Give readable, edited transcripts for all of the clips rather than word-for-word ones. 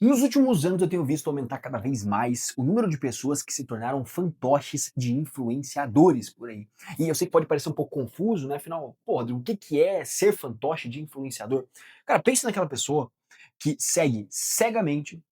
Nos últimos anos eu tenho visto aumentar cada vez mais o número de pessoas que se tornaram fantoches de influenciadores por aí. E eu sei que pode parecer um pouco confuso, né? Afinal, pô, Rodrigo, o que que é ser fantoche de influenciador? Cara, pense naquela pessoa que segue cegamente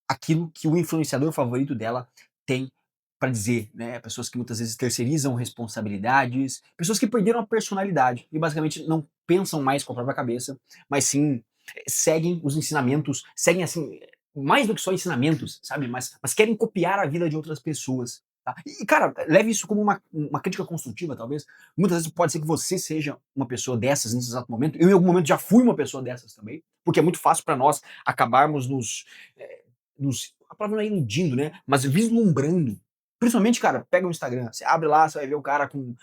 aquilo que o influenciador favorito dela tem para dizer, né? Pessoas que muitas vezes terceirizam responsabilidades, pessoas que perderam a personalidade e basicamente não pensam mais com a própria cabeça, mas sim seguem os ensinamentos, seguem assim, mais do que só ensinamentos, sabe? Mas querem copiar a vida de outras pessoas. Tá? E, cara, leve isso como uma crítica construtiva, talvez. Muitas vezes pode ser que você seja uma pessoa dessas nesse exato momento. Eu, em algum momento, já fui uma pessoa dessas também, porque é muito fácil para nós acabarmos a palavra não é iludindo, né? Mas vislumbrando. Principalmente, cara, pega o Instagram, você abre lá, você vai ver o cara com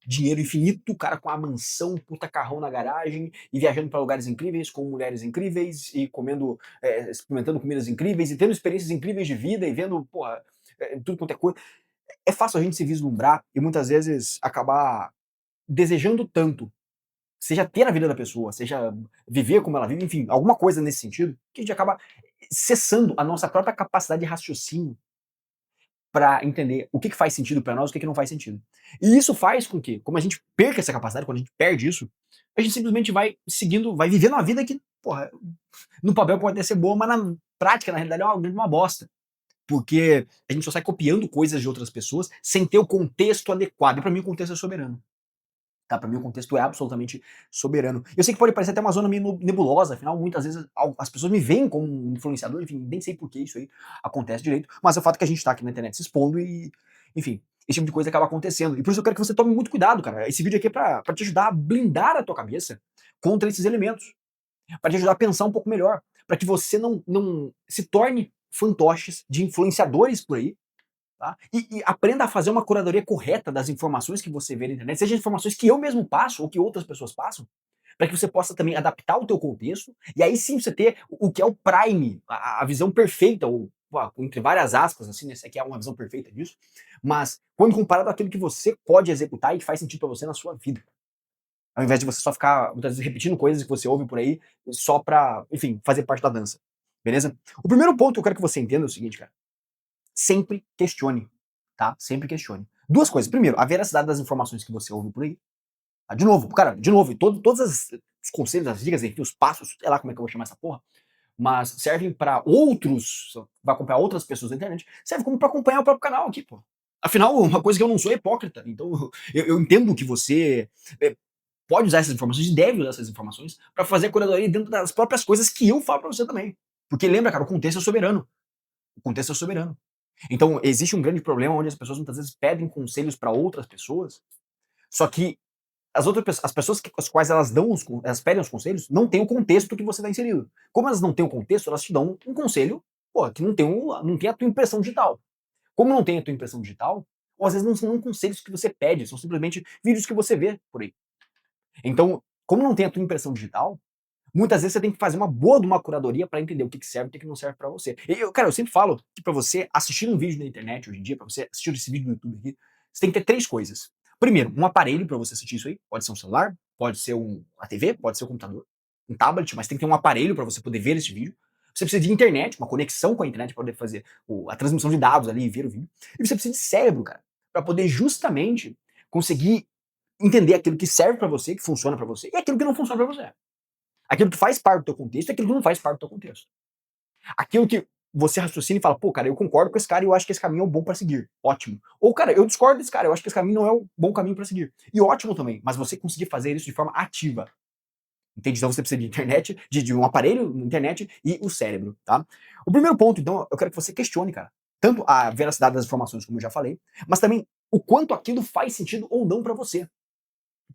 dinheiro infinito, o cara com a mansão, puta carrão na garagem, e viajando para lugares incríveis, com mulheres incríveis, e comendo, experimentando comidas incríveis, e tendo experiências incríveis de vida, e vendo, porra, tudo quanto é coisa. É fácil a gente se vislumbrar e muitas vezes acabar desejando tanto, seja ter a vida da pessoa, seja viver como ela vive, enfim, alguma coisa nesse sentido, que a gente acaba cessando a nossa própria capacidade de raciocínio para entender o que, que faz sentido para nós, o que, que não faz sentido. E isso faz com que, como a gente perca essa capacidade, quando a gente perde isso, a gente simplesmente vai seguindo, vai vivendo uma vida que, porra, no papel pode até ser boa, mas na prática, na realidade, é uma bosta. Porque a gente só sai copiando coisas de outras pessoas sem ter o contexto adequado. E para mim o contexto é soberano. Tá? Para mim o contexto é absolutamente soberano. Eu sei que pode parecer até uma zona meio nebulosa, afinal muitas vezes as pessoas me veem como um influenciador, enfim, nem sei por que isso aí acontece direito, mas é o fato que a gente tá aqui na internet se expondo e, enfim, esse tipo de coisa acaba acontecendo. E por isso eu quero que você tome muito cuidado, cara. Esse vídeo aqui é pra te ajudar a blindar a tua cabeça contra esses elementos, para te ajudar a pensar um pouco melhor, para que você não se torne fantoches de influenciadores por aí, tá? E aprenda a fazer uma curadoria correta das informações que você vê na internet, seja informações que eu mesmo passo ou que outras pessoas passam, para que você possa também adaptar o teu contexto, e aí sim você ter o que é o prime, a visão perfeita, ou entre várias aspas, assim, né, essa aqui é uma visão perfeita disso, mas quando comparado àquilo que você pode executar e que faz sentido para você na sua vida. Ao invés de você só ficar, muitas vezes, repetindo coisas que você ouve por aí, só pra, enfim, fazer parte da dança. Beleza? O primeiro ponto que eu quero que você entenda é o seguinte, cara. Sempre questione, tá? Sempre questione. Duas coisas. Primeiro, a veracidade das informações que você ouve por aí. Tá? De novo, cara, de novo, todos os conselhos, as dicas, enfim, os passos, sei lá como é que eu vou chamar essa porra, mas servem para outros, vai acompanhar outras pessoas na internet, serve como para acompanhar o próprio canal aqui, pô. Afinal, uma coisa que eu não sou é hipócrita, então eu entendo que você é, pode usar essas informações e deve usar essas informações para fazer a curadoria dentro das próprias coisas que eu falo para você também. Porque lembra, cara, o contexto é soberano. O contexto é soberano. Então, existe um grande problema onde as pessoas muitas vezes pedem conselhos para outras pessoas, só que as pessoas as quais elas dão elas pedem os conselhos não têm o contexto que você está inserido. Como elas não têm o contexto, elas te dão um conselho, pô, que não tem a tua impressão digital. Como não tem a tua impressão digital, ou às vezes não são conselhos que você pede, são simplesmente vídeos que você vê por aí. Então, como não tem a tua impressão digital, muitas vezes você tem que fazer uma boa de uma curadoria para entender o que, que serve e o que, que não serve para você. E cara, eu sempre falo que para você assistir um vídeo na internet hoje em dia, para você assistir esse vídeo no YouTube aqui, você tem que ter três coisas. Primeiro, um aparelho para você assistir isso aí. Pode ser um celular, pode ser uma TV, pode ser um computador, um tablet, mas tem que ter um aparelho para você poder ver esse vídeo. Você precisa de internet, uma conexão com a internet para poder fazer a transmissão de dados ali e ver o vídeo. E você precisa de cérebro, cara, para poder justamente conseguir entender aquilo que serve para você, que funciona para você, e aquilo que não funciona para você. Aquilo que faz parte do teu contexto e aquilo que não faz parte do teu contexto. Aquilo que você raciocina e fala, pô, cara, eu concordo com esse cara e eu acho que esse caminho é o bom para seguir. Ótimo. Ou, cara, eu discordo desse cara, eu acho que esse caminho não é o bom caminho para seguir. E ótimo também, mas você conseguir fazer isso de forma ativa. Entende? Então você precisa de internet, de um aparelho, internet e o cérebro, tá? O primeiro ponto, então, eu quero que você questione, cara. Tanto a veracidade das informações, como eu já falei, mas também o quanto aquilo faz sentido ou não para você.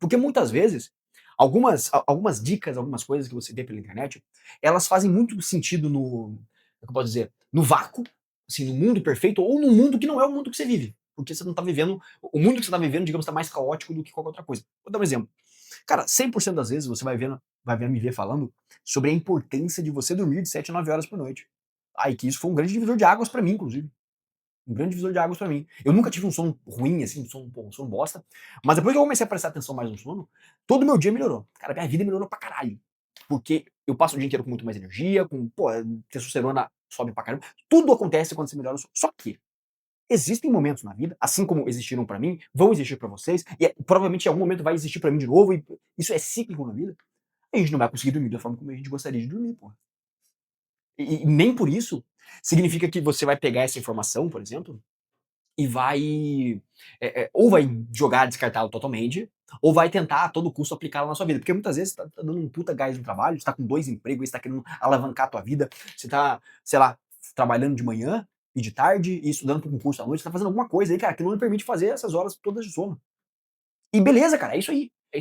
Porque muitas vezes, algumas dicas, algumas coisas que você vê pela internet, elas fazem muito sentido como é que eu posso dizer, no vácuo, assim, no mundo perfeito, ou num mundo que não é o mundo que você vive. Porque você não tá vivendo, o mundo que você tá vivendo, digamos, tá mais caótico do que qualquer outra coisa. Vou dar um exemplo. Cara, 100% das vezes você vai ver me ver falando sobre a importância de você dormir de 7 a 9 horas por noite. Aí que isso foi um grande divisor de águas pra mim, inclusive. Um grande divisor de águas pra mim. Eu nunca tive um sono ruim, assim, um sono bosta, mas depois que eu comecei a prestar atenção mais no sono, todo o meu dia melhorou. Cara, minha vida melhorou pra caralho. Porque eu passo o dia inteiro com muito mais energia, pô, testosterona sobe pra caramba. Tudo acontece quando você melhora o sono. Só que existem momentos na vida, assim como existiram pra mim, vão existir pra vocês, e provavelmente em algum momento vai existir pra mim de novo, e isso é cíclico na vida. A gente não vai conseguir dormir da forma como a gente gostaria de dormir, pô. E nem por isso significa que você vai pegar essa informação, por exemplo, e vai ou vai jogar descartá-la totalmente, ou vai tentar a todo custo aplicá-la na sua vida. Porque muitas vezes você tá dando um puta gás no trabalho, você tá com 2 empregos, você tá querendo alavancar a tua vida, você tá, sei lá, trabalhando de manhã e de tarde e estudando para um concurso à noite, você tá fazendo alguma coisa aí, cara, que não lhe permite fazer essas horas todas de sono. E beleza, cara, é isso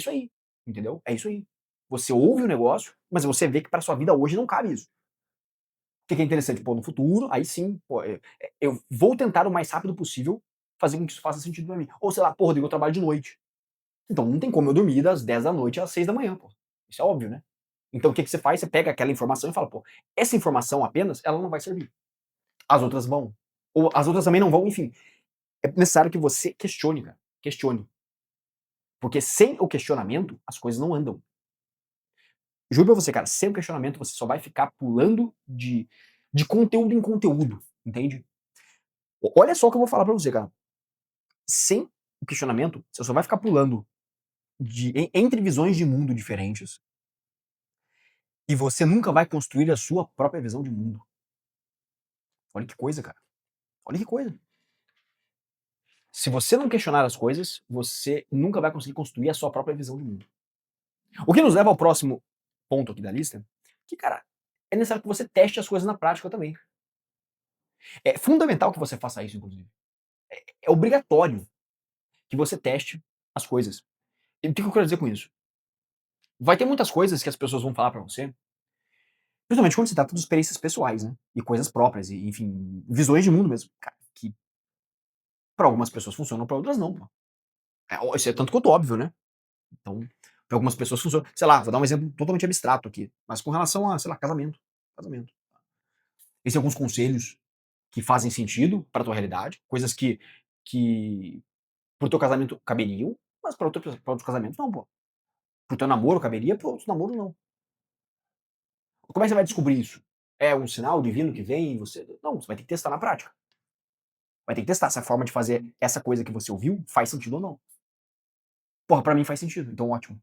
aí, entendeu? É isso aí. Você ouve o negócio, mas você vê que pra sua vida hoje não cabe isso. O que é interessante? Pô, no futuro, aí sim, pô, eu vou tentar o mais rápido possível fazer com que isso faça sentido pra mim. Ou sei lá, pô, Rodrigo, eu trabalho de noite. Então não tem como eu dormir das 10 da noite às 6 da manhã, pô. Isso é óbvio, né? Então o que você faz? Você pega aquela informação e fala, pô, essa informação apenas, ela não vai servir. As outras vão. Ou as outras também não vão, enfim. É necessário que você questione, cara. Questione. Porque sem o questionamento, as coisas não andam. Juro pra você, cara, sem o questionamento você só vai ficar pulando de conteúdo em conteúdo, entende? Olha só o que eu vou falar pra você, cara. Sem o questionamento, você só vai ficar pulando entre visões de mundo diferentes e você nunca vai construir a sua própria visão de mundo. Olha que coisa, cara. Olha que coisa. Se você não questionar as coisas, você nunca vai conseguir construir a sua própria visão de mundo. O que nos leva ao próximo ponto aqui da lista, que, cara, é necessário que você teste as coisas na prática também. É fundamental que você faça isso, inclusive. É obrigatório que você teste as coisas. E o que eu quero dizer com isso? Vai ter muitas coisas que as pessoas vão falar pra você, principalmente quando se trata de experiências pessoais, né? E coisas próprias, e, enfim, visões de mundo mesmo, cara, que pra algumas pessoas funcionam, pra outras não, pô. Isso é tanto quanto óbvio, né? Então, pra algumas pessoas funciona. Sei lá, vou dar um exemplo totalmente abstrato aqui, mas com relação a, sei lá, casamento. Casamento. Existem alguns conselhos que fazem sentido pra tua realidade, coisas que pro teu casamento caberiam, mas pra outros casamentos não, pô. Pro teu namoro caberia, pro outro namoro não. Como é que você vai descobrir isso? É um sinal divino que vem e você. Não, você vai ter que testar na prática. Vai ter que testar se a forma de fazer essa coisa que você ouviu faz sentido ou não. Porra, pra mim faz sentido, então ótimo.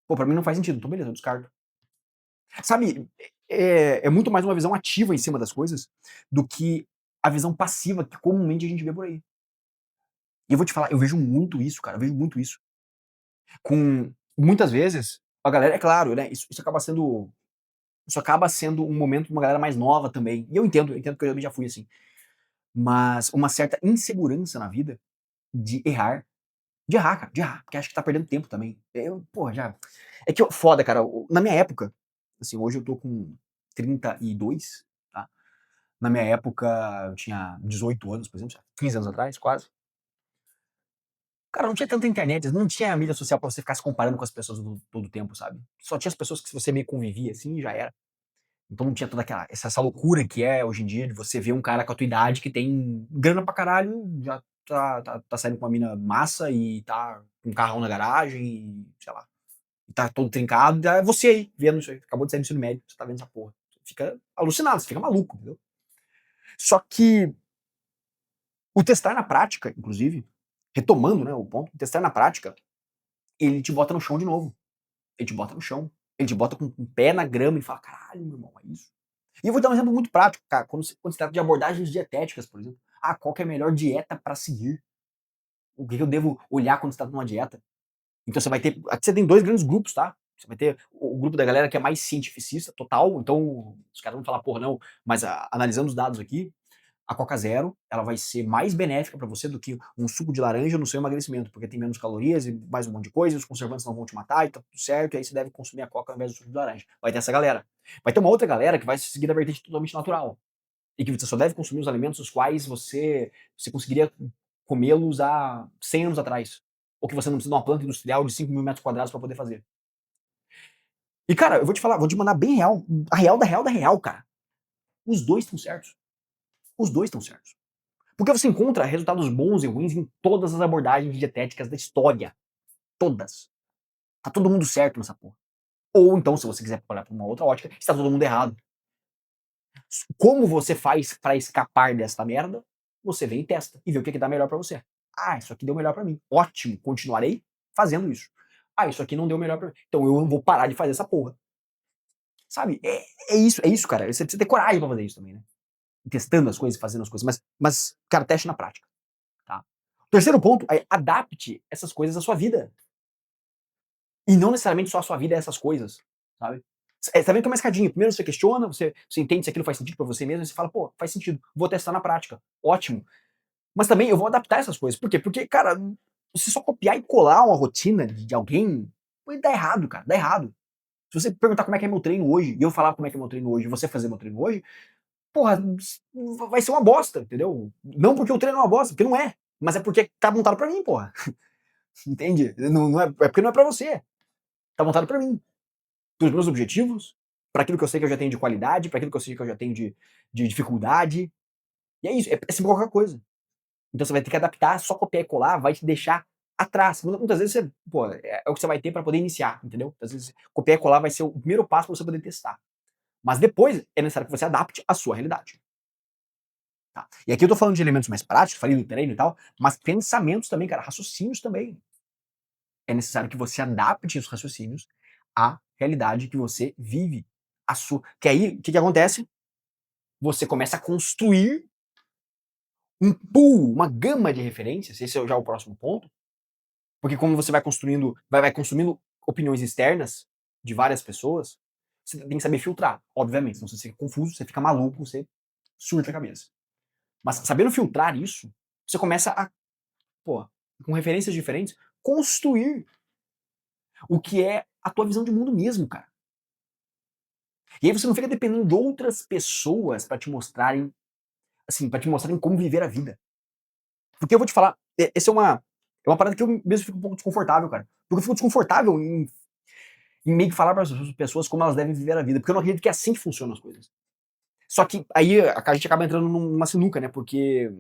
Pô, pra mim não faz sentido, então beleza, eu descarto. Sabe, é muito mais uma visão ativa em cima das coisas do que a visão passiva que comumente a gente vê por aí. E eu vou te falar, eu vejo muito isso, cara, eu vejo muito isso. Com muitas vezes, a galera, é claro, né? Isso acaba sendo um momento de uma galera mais nova também. E eu entendo que eu também já fui assim. Mas uma certa insegurança na vida de errar. De errar, cara, de errar, porque acha que tá perdendo tempo também. Porra, já. É que foda, cara, na minha época, assim, hoje eu tô com 32, tá? Na minha época, eu tinha 18 anos, por exemplo, 15 anos atrás, quase. Cara, não tinha tanta internet, não tinha mídia social pra você ficar se comparando com as pessoas todo o tempo, sabe? Só tinha as pessoas que você meio convivia, assim, e já era. Então não tinha toda essa loucura que é hoje em dia de você ver um cara com a tua idade que tem grana pra caralho, já tá saindo com uma mina massa e tá com um carrão na garagem e, sei lá, e tá todo trincado, e é você aí, vendo isso aí. Acabou de sair do ensino médio, você tá vendo essa porra. Você fica alucinado, você fica maluco, entendeu? Só que o testar na prática, inclusive, retomando, né, o ponto, o testar na prática, ele te bota no chão de novo. Ele te bota no chão. Ele te bota com o pé na grama e fala: caralho, meu irmão, é isso. E eu vou dar um exemplo muito prático, cara. Quando se trata de abordagens dietéticas, por exemplo. Ah, qual que é a melhor dieta para seguir? O que eu devo olhar quando se trata de uma dieta? Então você vai ter. Aqui você tem dois grandes grupos, tá? Você vai ter o grupo da galera que é mais cientificista, total. Então, os caras vão falar, porra, não, mas analisando os dados aqui, a Coca Zero, ela vai ser mais benéfica para você do que um suco de laranja no seu emagrecimento, porque tem menos calorias e mais um monte de coisa, os conservantes não vão te matar e tá tudo certo, e aí você deve consumir a Coca ao invés do suco de laranja. Vai ter essa galera. Vai ter uma outra galera que vai seguir a vertente totalmente natural, e que você só deve consumir os alimentos os quais você conseguiria comê-los há 100 anos atrás, ou que você não precisa de uma planta industrial de 5.000 metros quadrados para poder fazer. E cara, eu vou te falar, vou te mandar bem real, a real da real da real, cara. Os dois estão certos. Os dois estão certos. Porque você encontra resultados bons e ruins em todas as abordagens dietéticas da história. Todas. Tá todo mundo certo nessa porra. Ou então, se você quiser olhar para uma outra ótica, está todo mundo errado. Como você faz para escapar desta merda? Você vem e testa e vê o que dá melhor para você. Ah, isso aqui deu melhor para mim. Ótimo, continuarei fazendo isso. Ah, isso aqui não deu melhor para mim. Então eu não vou parar de fazer essa porra. Sabe? É isso, cara. Você precisa ter coragem para fazer isso também, né? Testando as coisas, fazendo as coisas. Mas, cara, teste na prática. Tá? O terceiro ponto é adapte essas coisas à sua vida. E não necessariamente só a sua vida é essas coisas, sabe? Tá vendo que é uma escadinha. Primeiro você questiona, você entende se aquilo faz sentido pra você mesmo, e você fala, pô, faz sentido, vou testar na prática. Ótimo. Mas também eu vou adaptar essas coisas. Por quê? Porque, cara, se só copiar e colar uma rotina de alguém, pô, dá errado, cara, dá errado. Se você perguntar como é que é meu treino hoje, e eu falar como é que é meu treino hoje, e você fazer meu treino hoje, porra, vai ser uma bosta, entendeu? Não porque o treino é uma bosta, porque não é. Mas é porque tá montado pra mim, porra. Entende? Não é porque não é pra você. Tá montado pra mim. Para os meus objetivos, para aquilo que eu sei que eu já tenho de qualidade, para aquilo que eu sei que eu já tenho de dificuldade. E é isso, é sempre qualquer coisa. Então você vai ter que adaptar, só copiar e colar vai te deixar atrás. Muitas vezes você, pô, é o que você vai ter para poder iniciar, entendeu? Às vezes copiar e colar vai ser o primeiro passo para você poder testar. Mas depois é necessário que você adapte a sua realidade. Tá? E aqui eu tô falando de elementos mais práticos, falei do treino e tal, mas pensamentos também, cara, raciocínios também. É necessário que você adapte os raciocínios à realidade que você vive. A sua. Que aí, o que acontece? Você começa a construir um pool, uma gama de referências, esse é já o próximo ponto, porque como você vai construindo, vai consumindo opiniões externas de várias pessoas, você tem que saber filtrar, obviamente, senão você fica confuso, você fica maluco, você surta a cabeça. Mas sabendo filtrar isso, você começa a, pô, com referências diferentes, construir o que é a tua visão de mundo mesmo, cara. E aí você não fica dependendo de outras pessoas para te mostrarem, assim, para te mostrarem como viver a vida. Porque eu vou te falar, essa é uma parada que eu mesmo fico um pouco desconfortável, cara. Porque eu fico desconfortável em meio que falar para as pessoas como elas devem viver a vida. Porque eu não acredito que é assim que funcionam as coisas. Só que aí a gente acaba entrando numa sinuca, né? Porque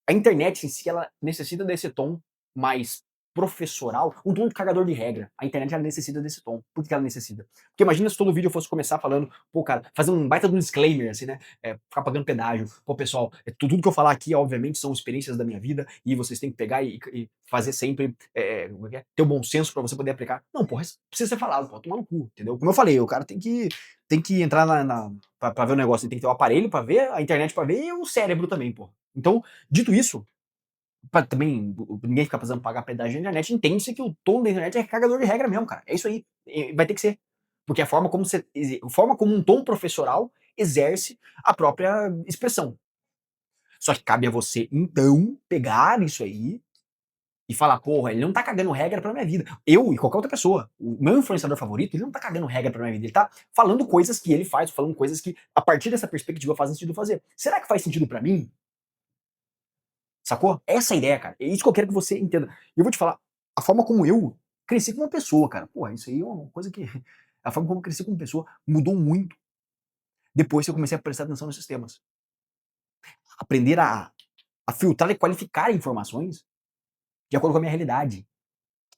a internet em si, ela necessita desse tom mais professoral, um tom de cagador de regra. A internet, ela necessita desse tom. Por que ela necessita? Porque imagina se todo vídeo eu fosse começar falando, pô, cara, fazer um baita de um disclaimer, assim, né? Ficar pagando pedágio. Pô, pessoal, tudo que eu falar aqui, obviamente, são experiências da minha vida e vocês têm que pegar e fazer sempre, como é que é? Ter o bom senso pra você poder aplicar. Não, porra, isso precisa ser falado, pô, tomar no cu, entendeu? Como eu falei, o cara tem que entrar pra ver o negócio, ele tem que ter o aparelho pra ver, a internet pra ver e o cérebro também, pô. Então, dito isso, pra também ninguém ficar precisando pagar pedágio na internet, entende-se que o tom da internet é cagador de regra mesmo, cara. É isso aí. Vai ter que ser. Porque a forma como um tom professoral exerce a própria expressão. Só que cabe a você, então, pegar isso aí e falar, porra, ele não tá cagando regra pra minha vida. Eu e qualquer outra pessoa, o meu influenciador favorito, ele não tá cagando regra pra minha vida. Ele tá falando coisas que ele faz, falando coisas que, a partir dessa perspectiva, fazem sentido fazer. Será que faz sentido pra mim? Sacou? Essa é a ideia, cara. É isso que eu quero que você entenda. E eu vou te falar, a forma como eu cresci como uma pessoa, cara. Porra, isso aí é uma coisa que. A forma como eu cresci como pessoa mudou muito depois que eu comecei a prestar atenção nesses temas. Aprender a filtrar e qualificar informações de acordo com a minha realidade.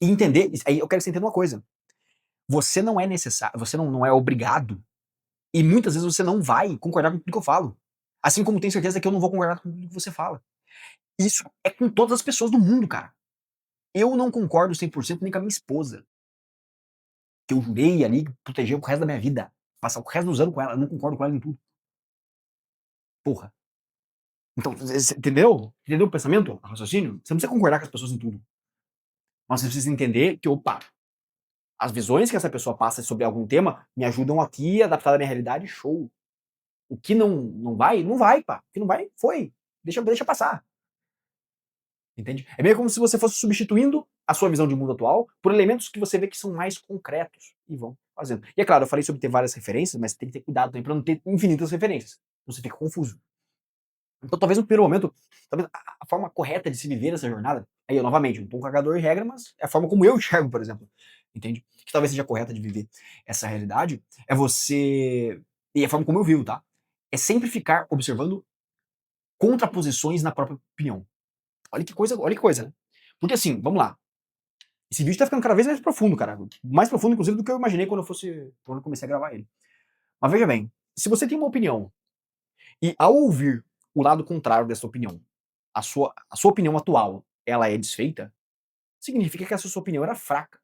E entender. Aí eu quero que você entenda uma coisa. Você não é necessário, você não é obrigado. E muitas vezes você não vai concordar com tudo que eu falo. Assim como tem certeza que eu não vou concordar com tudo que você fala. Isso é com todas as pessoas do mundo, cara. Eu não concordo 100% nem com a minha esposa, que eu jurei ali proteger o resto da minha vida, passar o resto dos anos com ela, eu não concordo com ela em tudo. Porra. Então, você entendeu? Entendeu o pensamento? O raciocínio? Você não precisa concordar com as pessoas em tudo. Mas você precisa entender que, opa, as visões que essa pessoa passa sobre algum tema me ajudam aqui a adaptar a minha realidade, show. O que não vai, não vai, pá. O que não vai, foi. Deixa passar. Entende? É meio como se você fosse substituindo a sua visão de mundo atual por elementos que você vê que são mais concretos e vão fazendo. E é claro, eu falei sobre ter várias referências, mas tem que ter cuidado também para não ter infinitas referências. Você fica confuso. Então, talvez no primeiro momento, talvez a forma correta de se viver essa jornada, aí eu novamente, não tô um cagador de regra, mas é a forma como eu enxergo, por exemplo, entende? Que talvez seja correta de viver essa realidade, é você. E a forma como eu vivo, tá? É sempre ficar observando contraposições na própria opinião. Olha que coisa, né? Porque assim, vamos lá. Esse vídeo tá ficando cada vez mais profundo, cara. Mais profundo, inclusive, do que eu imaginei quando eu comecei a gravar ele. Mas veja bem, se você tem uma opinião e ao ouvir o lado contrário dessa opinião, a sua opinião atual, ela é desfeita, significa que essa sua opinião era fraca,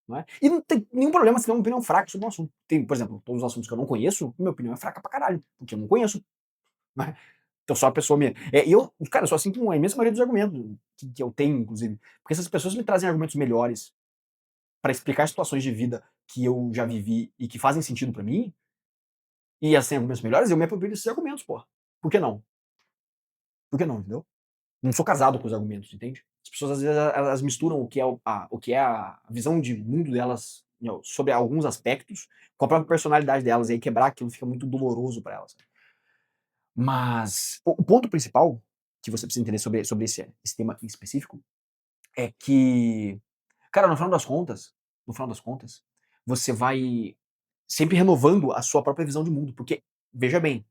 não é? E não tem nenhum problema se ter uma opinião fraca sobre um assunto. Tem, por exemplo, todos os assuntos que eu não conheço, minha opinião é fraca pra caralho, porque eu não conheço, né? Então só a pessoa me. E eu, cara, eu sou assim com a imensa maioria dos argumentos que eu tenho, inclusive. Porque essas pessoas me trazem argumentos melhores pra explicar situações de vida que eu já vivi e que fazem sentido pra mim, e assim, argumentos melhores, eu me aproprio desses argumentos, porra. Por que não? Por que não, entendeu? Não sou casado com os argumentos, entende? As pessoas às vezes elas misturam o que é a visão de mundo delas, sobre alguns aspectos com a própria personalidade delas, e aí quebrar aquilo fica muito doloroso pra elas. Mas o ponto principal que você precisa entender sobre esse tema em específico é que, cara, no final das contas, você vai sempre renovando a sua própria visão de mundo, porque, veja bem,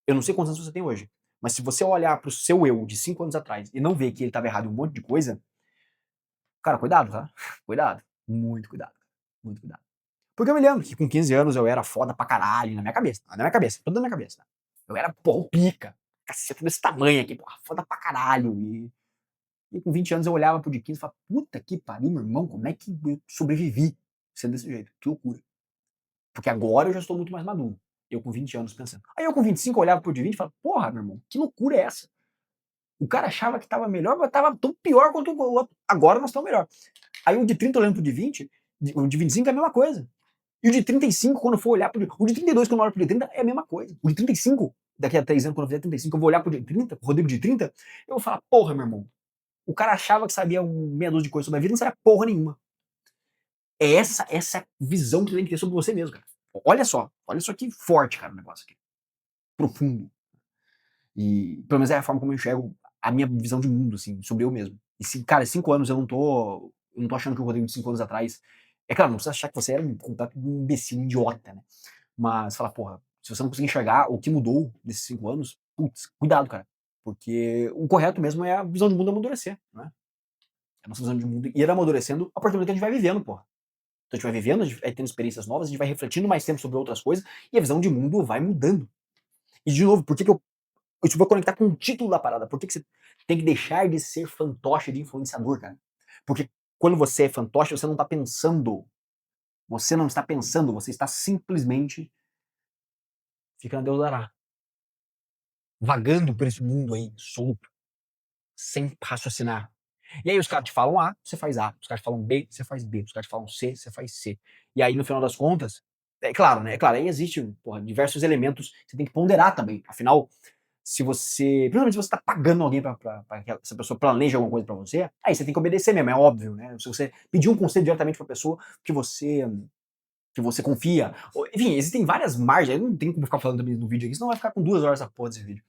eu não sei quantos anos você tem hoje, mas se você olhar para o seu eu de 5 anos atrás e não ver que ele estava errado em um monte de coisa, cara, cuidado, tá? Cuidado. Muito cuidado. Muito cuidado. Porque eu me lembro que com 15 anos eu era foda pra caralho, tudo na minha cabeça. Tá? Eu era, porra, o pica. Caceta desse tamanho aqui, porra, foda pra caralho. E com 20 anos eu olhava pro de 15 e falava, puta que pariu, meu irmão, como é que eu sobrevivi sendo desse jeito? Que loucura. Porque agora eu já estou muito mais maduro. Eu com 20 anos pensando. Aí eu com 25 olhava pro de 20 e falava, porra, meu irmão, que loucura é essa? O cara achava que tava melhor, mas tava tão pior quanto o outro. Agora nós estamos melhor. Aí o de 30 olhando pro de 20, o de 25 é a mesma coisa. E o de 35, quando eu for olhar pro de. O de 32, quando eu olho pro de 30, é a mesma coisa. O de 35, daqui a 3 anos, quando eu fizer 35, eu vou olhar pro de 30, pro Rodrigo de 30, eu vou falar, porra, meu irmão. O cara achava que sabia meia dúzia de coisas sobre a vida, não sabia porra nenhuma. É essa visão que você tem que ter sobre você mesmo, cara. Olha só que forte, cara, o negócio aqui. Profundo. E pelo menos é a forma como eu enxergo a minha visão de mundo, assim, sobre eu mesmo. E se, cara, 5 anos eu não tô achando que o Rodrigo de 5 anos atrás. É claro, não precisa achar que você era um completo imbecil, um idiota, né? Mas fala, porra, se você não conseguir enxergar o que mudou nesses 5 anos, putz, cuidado, cara. Porque o correto mesmo é a visão de mundo amadurecer, né? A nossa visão de mundo ir amadurecendo a partir do momento que a gente vai vivendo, porra. Então a gente vai vivendo, a gente vai tendo experiências novas, a gente vai refletindo mais tempo sobre outras coisas e a visão de mundo vai mudando. E de novo, por que eu isso vai conectar com o título da parada. Por que você tem que deixar de ser fantoche de influenciador, cara? Porque quando você é fantoche, você não tá pensando. Você não está pensando, você está simplesmente ficando Deus dará. Vagando por esse mundo aí, solto, sem raciocinar. E aí os caras te falam A, você faz A. Os caras te falam B, você faz B. Os caras te falam C, você faz C. E aí, no final das contas, é claro, né? É claro, aí existe, porra, diversos elementos que você tem que ponderar também. Afinal, se você. Principalmente se você tá pagando alguém pra que essa pessoa planeje alguma coisa pra você, aí você tem que obedecer mesmo, é óbvio, né? Se você pedir um conselho diretamente pra pessoa que você confia. Enfim, existem várias margens. Eu não tenho como ficar falando também no vídeo aqui, senão vai ficar com 2 horas a porra desse vídeo.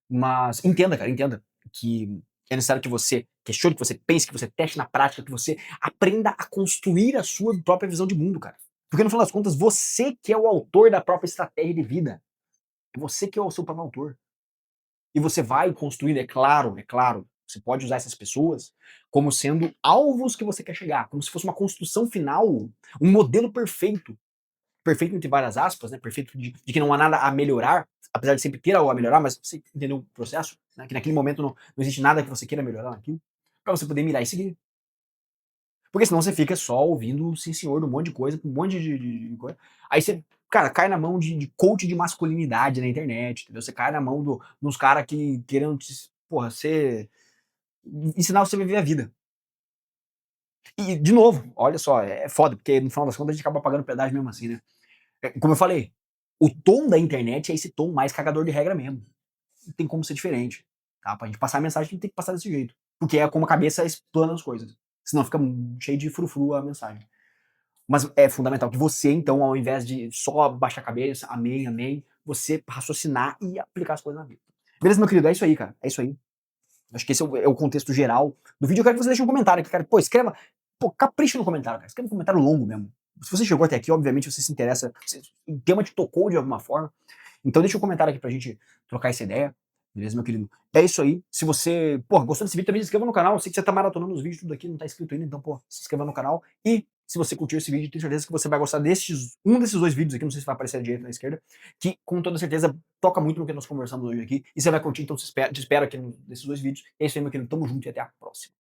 Mas entenda, cara, entenda que é necessário que você questione, que você pense, que você teste na prática, que você aprenda a construir a sua própria visão de mundo, cara. Porque no final das contas, você que é o autor da própria estratégia de vida. É você que é o seu próprio autor. E você vai construindo, é claro, você pode usar essas pessoas como sendo alvos que você quer chegar, como se fosse uma construção final, um modelo perfeito. Perfeito entre várias aspas, né? Perfeito de que não há nada a melhorar, apesar de sempre ter algo a melhorar, mas você entendeu o processo, né? Que naquele momento não existe nada que você queira melhorar naquilo, para você poder mirar e seguir. Porque senão você fica só ouvindo sim senhor de um monte de coisa, um monte de coisa. Aí você, cara, cai na mão de coach de masculinidade na internet, entendeu? Você cai na mão dos caras que querendo te, porra, ensinar você a viver a vida. E, de novo, olha só, é foda, porque no final das contas a gente acaba pagando pedágio mesmo assim, né? Como eu falei, o tom da internet é esse tom mais cagador de regra mesmo. Não tem como ser diferente. Tá? Pra gente passar a mensagem, a gente tem que passar desse jeito. Porque é como a cabeça explana as coisas. Senão fica cheio de frufru a mensagem. Mas é fundamental que você, então, ao invés de só baixar a cabeça, amém, amém, você raciocinar e aplicar as coisas na vida. Beleza, meu querido? É isso aí, cara. É isso aí. Acho que esse é o contexto geral do vídeo. Eu quero que você deixe um comentário aqui, cara. Pô, escreva. Pô, capricha no comentário, cara. Escreva um comentário longo mesmo. Se você chegou até aqui, obviamente você se interessa, o tema te tocou de alguma forma. Então deixa um comentário aqui pra gente trocar essa ideia. Beleza, meu querido? É isso aí. Se você, pô, gostou desse vídeo, também se inscreva no canal. Eu sei que você tá maratonando os vídeos tudo aqui, não tá inscrito ainda, então, pô, se inscreva no canal. E se você curtiu esse vídeo, tenho certeza que você vai gostar desses dois vídeos aqui, não sei se vai aparecer à direita ou à esquerda, que com toda certeza toca muito no que nós conversamos hoje aqui. E você vai curtir, então te espero aqui nesses dois vídeos. É isso aí, meu querido. Tamo junto e até a próxima.